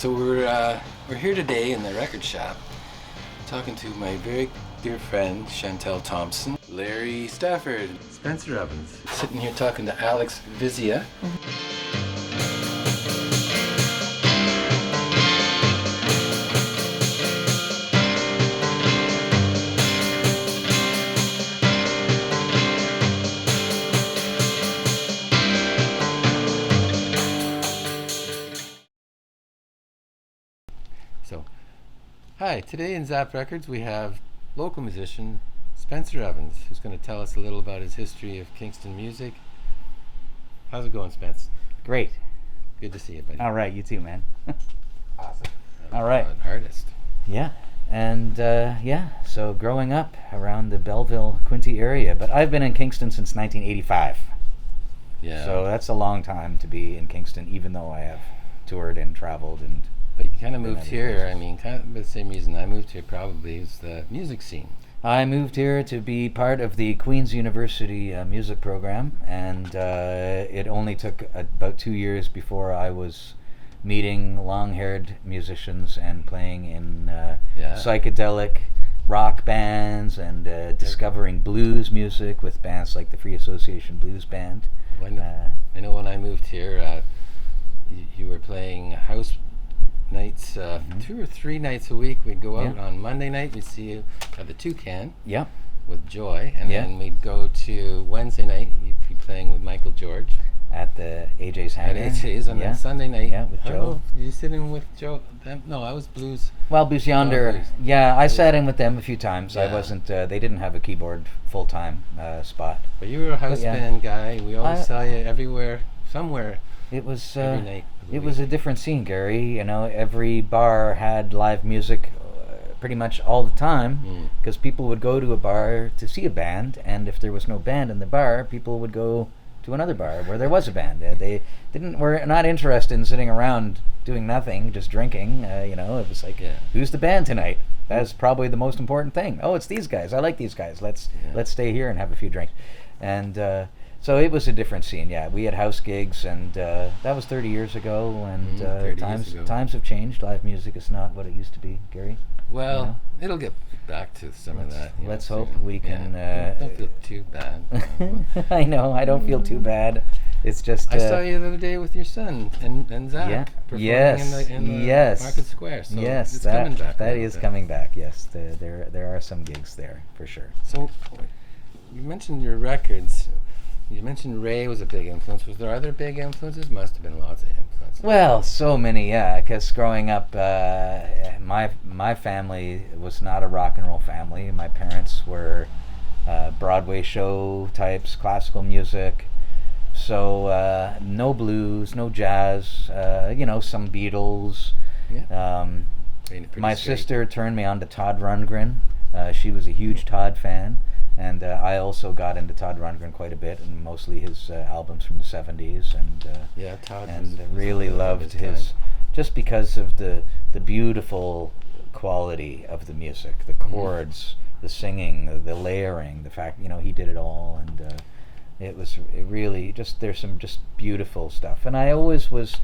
So we're here today in the record shop, talking to my very dear friend Chantel Thompson, Larry Stafford, Spencer Evans. Sitting here talking to Alex Vizia. So, hi, today in Zap Records we have local musician Spencer Evans, who's going to tell us a little about his history of Kingston music. How's it going, Spence? Great. Good to see you, buddy. All right, you too, man. Awesome. All right. An artist. Yeah, and so growing up around the Belleville, Quinte area, but I've been in Kingston since 1985. Yeah. So that's a long time to be in Kingston, even though I have toured and traveled and... But you kind of moved here, I mean, kind of the same reason I moved here probably is the music scene. I moved here to be part of the Queen's University music program, and it only took about 2 years before I was meeting long-haired musicians and playing in psychedelic rock bands and discovering blues music with bands like the Free Association Blues Band. Well, I know when I moved here, you were playing house nights, 2 or 3 nights a week. We'd go out on Monday night, we'd see you at the Toucan with Joy, and then we'd go to Wednesday night, you'd be playing with Michael George at the AJ's Hangar. At AJ's, and then Sunday night with Joe. You sit in with Joe? No, I was Blues. Well, Blues Yonder, Blues. I sat in with them a few times. Yeah. I wasn't, they didn't have a keyboard full-time spot. But you were a house band guy. We always saw you everywhere, somewhere. It was every night it was a different scene, Gary. You know, every bar had live music pretty much all the time because people would go to a bar to see a band, and if there was no band in the bar, people would go to another bar where there was a band. They were not interested in sitting around doing nothing, just drinking. It was like, who's the band tonight? That's probably the most important thing. Oh, it's these guys. I like these guys. Let's stay here and have a few drinks. And so it was a different scene. Yeah, we had house gigs, and that was 30 years ago. And times have changed. Live music is not what it used to be, Gary. Well, it'll get back to some of that. Let's hope we can. Don't feel too bad. I know. I don't feel too bad. It's just. I saw you the other day with your son and Zach. Performing in the Market Square. So yes, it's coming back. That is coming back. Yes, there are some gigs there for sure. So, you mentioned your records. You mentioned Ray was a big influence. Was there other big influences? Must have been lots of influences. Well, so many, because growing up, my family was not a rock and roll family. My parents were Broadway show types, classical music. So no blues, no jazz, some Beatles. My sister turned me on to Todd Rundgren. She was a huge Todd fan. And I also got into Todd Rundgren quite a bit, and mostly his albums from the 70s. And Todd really loved his, just because of the beautiful quality of the music, the chords, the singing, the layering, the fact, he did it all. And it really just, there's some just beautiful stuff. And I always was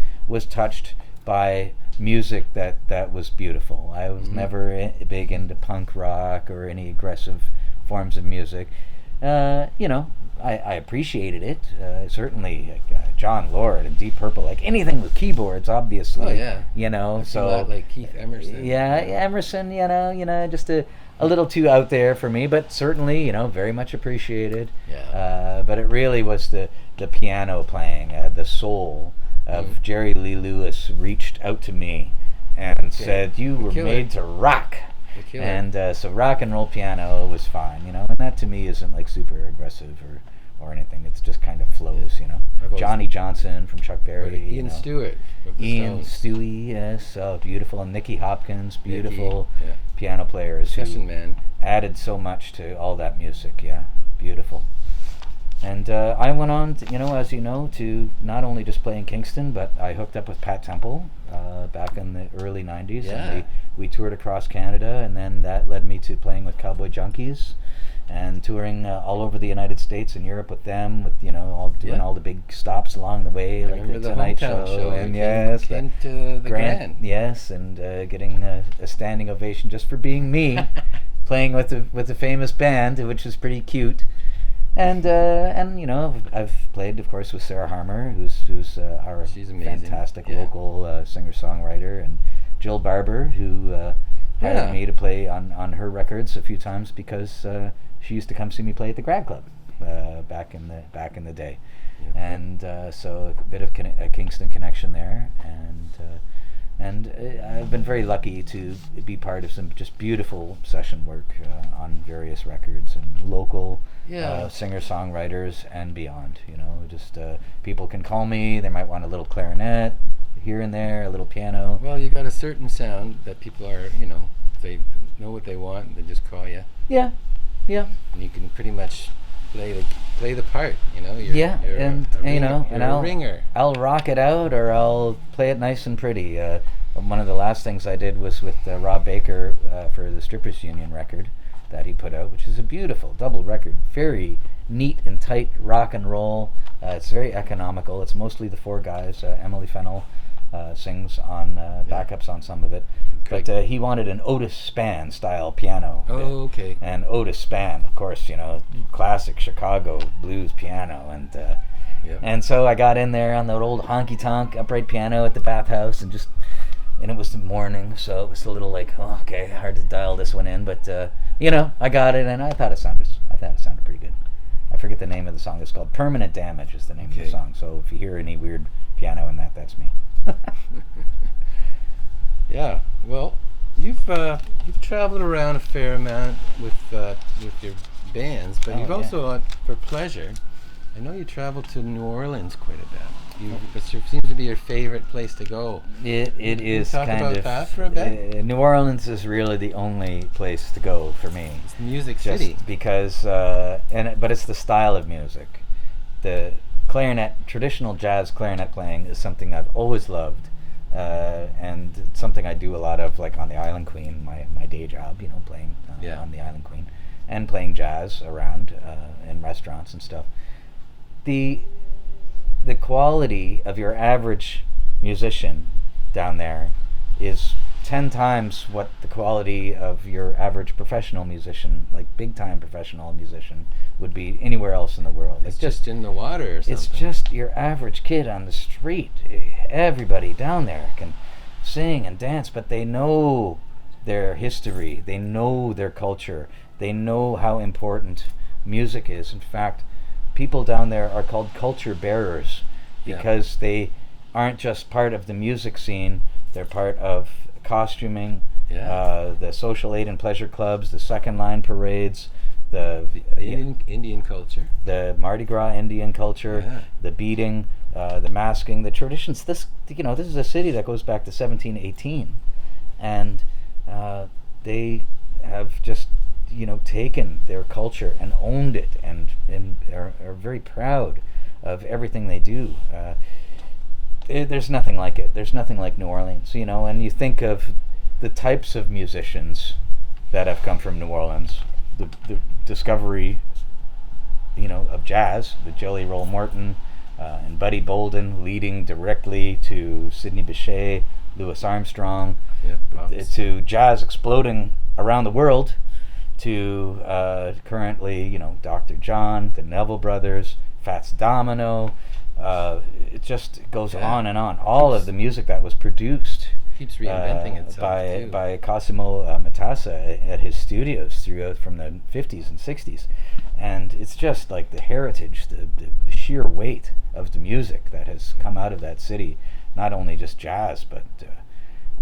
touched by music that was beautiful. I was never big into punk rock or any aggressive forms of music. I appreciated it. Certainly, John Lord and Deep Purple, like anything with keyboards, obviously. Oh yeah. So like Keith Emerson. Yeah, Emerson. Just a little too out there for me, but certainly, very much appreciated. Yeah. But it really was the piano playing, the soul of Jerry Lee Lewis reached out to me and said, "You were made to rock." And so rock and roll piano was fine, and that to me isn't like super aggressive or anything. It's just kind of flows, Johnny Johnson from Chuck Berry, Ian Stewart, Stewie, yes, beautiful, and Nicky Hopkins, beautiful piano players who added so much to all that music. Beautiful. And I went on, as you know, to not only just play in Kingston, but I hooked up with Pat Temple back in the early 90s. Yeah. And we toured across Canada, and then that led me to playing with Cowboy Junkies. and touring all over the United States and Europe with them, with all doing all the big stops along the way, like the Tonight Show, and came to the Grand. Yes, and getting a standing ovation just for being me, playing with a famous band, which is pretty cute. And I've played, of course, with Sarah Harmer, who's our fantastic local singer-songwriter, and Jill Barber, who hired me to play on her records a few times because she used to come see me play at the Grad Club back in the day. Yep. And so a bit of a Kingston connection there, and I've been very lucky to be part of some just beautiful session work on various records and local singer-songwriters and beyond. Just people can call me. They might want a little clarinet here and there, a little piano. Well, you got a certain sound that people are, they know what they want. They just call you. Yeah. And you can pretty much play the part. You're a ringer. I'll rock it out, or I'll play it nice and pretty. One of the last things I did was with Rob Baker for the Strippers Union record that he put out, which is a beautiful double record, very neat and tight rock and roll. It's very economical. It's mostly the four guys. Emily Fennell sings on backups on some of it. But he wanted an Otis Spann style piano. Oh, okay. And Otis Spann, of course, classic Chicago blues piano. And so I got in there on that old honky-tonk upright piano at the bathhouse, and it was the morning, so it was a little like, hard to dial this one in. But, I got it, and I thought it sounded pretty good. I forget the name of the song. It's called Permanent Damage is the name of the song. So if you hear any weird piano in that, that's me. Yeah, well, you've traveled around a fair amount with your bands, but you've also, for pleasure, I know you traveled to New Orleans quite a bit. It seems to be your favorite place to go. It is talk kind about of that for a bit. New Orleans is really the only place to go for me. It's Music City. Because, but it's the style of music. The clarinet, traditional jazz clarinet playing, is something I've always loved. And something I do a lot of, like on the Island Queen, my day job, playing on the Island Queen, and playing jazz around in restaurants and stuff. The quality of your average musician down there is 10 times what the quality of your average professional musician, like big time professional musician, would be anywhere else in the world. It's just in the water or something. It's just your average kid on the street. Everybody down there can sing and dance, but they know their history, they know their culture, they know how important music is. In fact, people down there are called culture bearers because they aren't just part of the music scene, they're part of costuming, the social aid and pleasure clubs, the second line parades, the Indian culture, the Mardi Gras Indian culture, the beading, the masking, the traditions. This is a city that goes back to 1718, and they have just taken their culture and owned it, and are very proud of everything they do. There's nothing like it. There's nothing like New Orleans, and you think of the types of musicians that have come from New Orleans, the discovery, of jazz, with Jelly Roll Morton and Buddy Bolden leading directly to Sidney Bechet, Louis Armstrong, to jazz exploding around the world, to currently, Dr. John, the Neville Brothers, Fats Domino. It just goes on and on. All of the music that was produced keeps reinventing itself by Cosimo Matassa at his studios throughout from the 50s and 60s, and it's just like the heritage, the sheer weight of the music that has come out of that city. Not only just jazz, but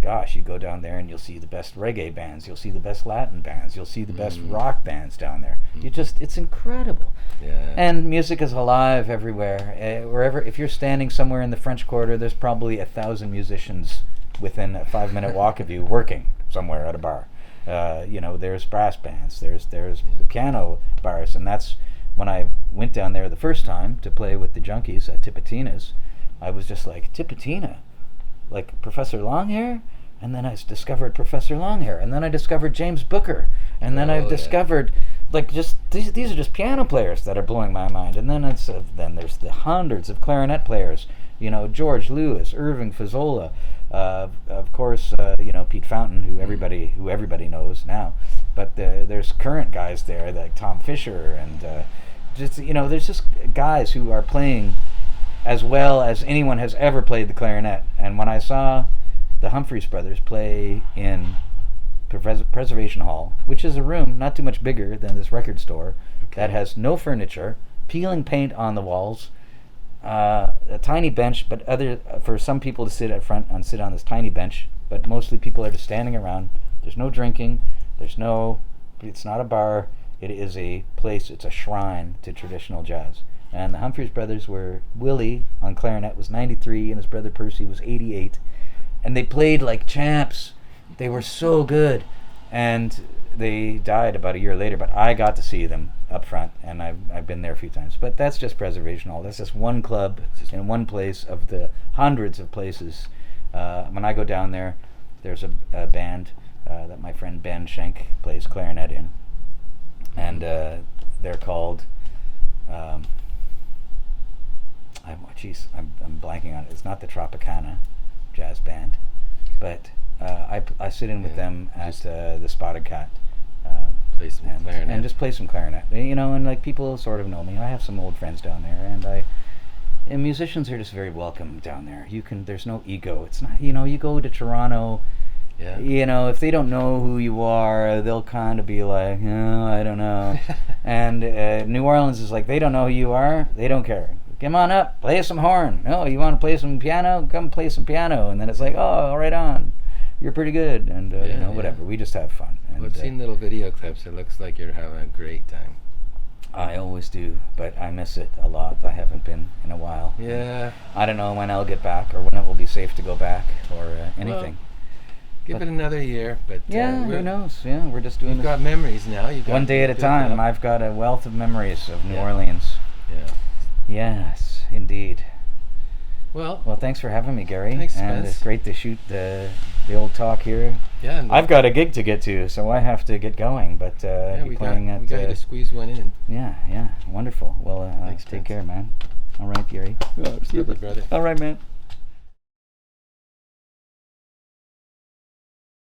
gosh, you go down there and you'll see the best reggae bands, you'll see the best Latin bands, you'll see the best rock bands down there. It's incredible. And music is alive everywhere. Wherever, if you're standing somewhere in the French Quarter, there's probably 1,000 musicians within a 5-minute walk of you working somewhere at a bar. There's brass bands, there's piano bars, and that's when I went down there the first time to play with the Junkies at Tipitina's. I was just like, Tipitina? Like Professor Longhair? And then I discovered Professor Longhair, and then I discovered James Booker, and then I've discovered like just these are just piano players that are blowing my mind. And then then there's the hundreds of clarinet players. You know, George Lewis, Irving Fazzola, of course, you know, Pete Fountain, who everybody knows now. But there's current guys there like Tom Fisher, and just, you know, there's just guys who are playing as well as anyone has ever played the clarinet. And when I saw the Humphreys brothers play in Preservation Hall, which is a room not too much bigger than this record store, that has no furniture, peeling paint on the walls, a tiny bench, but for some people to sit at front and sit on this tiny bench, but mostly people are just standing around. There's no drinking. It's not a bar. It is a place. It's a shrine to traditional jazz. And the Humphreys brothers Willie on clarinet was 93 and his brother Percy was 88, and they played like champs. They were so good, and they died about a year later, but I got to see them up front, and I've been there a few times. But that's just Preservation Hall. That's just one club in one place of the hundreds of places. When I go down there, there's a band that my friend Ben Schenk plays clarinet in, and they're called I'm blanking on it. It's not the Tropicana Jazz Band, but I sit in with them at the Spotted Cat. Play some clarinet. And just play some clarinet. You know, and like people sort of know me. I have some old friends down there, and musicians are just very welcome down there. There's no ego. It's not, you know, you go to Toronto, you know, if they don't know who you are, they'll kind of be like, oh, I don't know. And New Orleans is like, they don't know who you are, they don't care. Come on up, play some horn. Oh, you want to play some piano? Come play some piano. And then it's like, oh, right on. You're pretty good, and you know, whatever. We just have fun. And, I've seen little video clips. It looks like you're having a great time. I always do, but I miss it a lot. I haven't been in a while. Yeah. I don't know when I'll get back, or when it will be safe to go back, or anything. Well, give it another year, but who knows? Yeah, we're just doing. You've got memories now. One day at a time. I've got a wealth of memories of New Orleans. Yeah. Yes, indeed. Well, thanks for having me, Gary. Thanks, and Spence. it's great to shoot the old talk here. Yeah, I've got a gig to get to, so I have to get going. But we got to squeeze one in. Yeah, wonderful. Well, Thanks, take care, man. All right, Gary. See you, brother. All right, man.